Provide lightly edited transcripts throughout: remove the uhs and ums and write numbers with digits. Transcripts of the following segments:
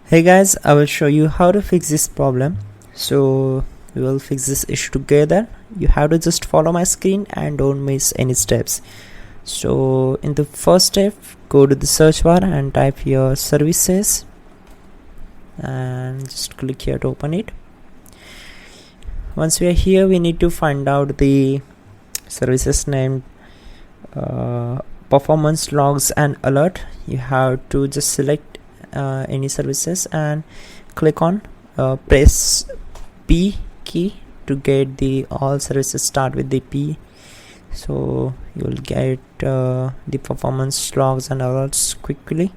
Hey guys, I will show you how to fix this problem. So we will fix this issue together. You have to just follow my screen and don't miss any steps. So in the first step, go to the search bar and type your services and just click here to open it. Once we are here, we need to find out the services named performance logs and alert. You have to just select any services and click on press P key to get the all services start with the P. So you will get the performance logs and alerts quickly.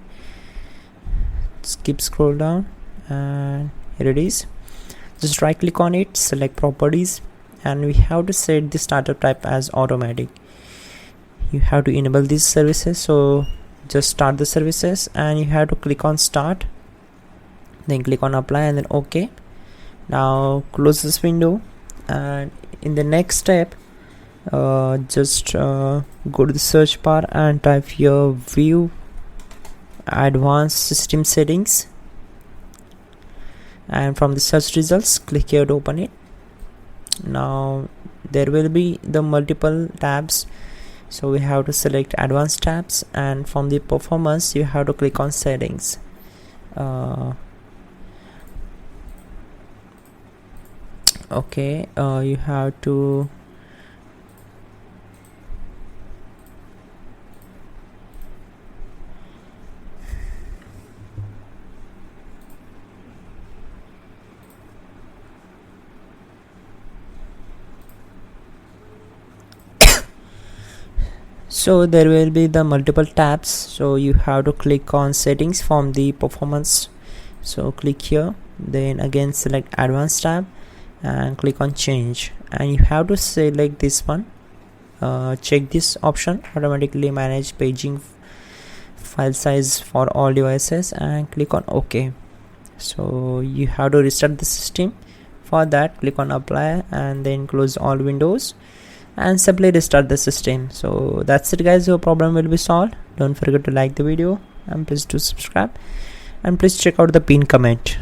Just keep scroll down and here it is. Just right click on it, select properties, and we have to set the startup type as automatic. You have to enable these services, so just start the services and you have to click on start, then click on apply and then OK. Now close this window, and in the next step just go to the search bar and type your view advanced system settings, and from the search results click here to open it. Now there will be the multiple tabs, so we have to select advanced tabs, and from the performance you have to click on settings. You have to so there will be the multiple tabs, so you have to click on settings from the performance. So click here, then again select advanced tab and click on change, and you have to select this one. Check this option, automatically manage paging file size for all devices, and click on OK. So you have to restart the system. For that, click on apply and then close all windows and simply restart the system. So that's it guys, your problem will be solved. Don't forget to like the video and please do subscribe, and please check out the pinned comment.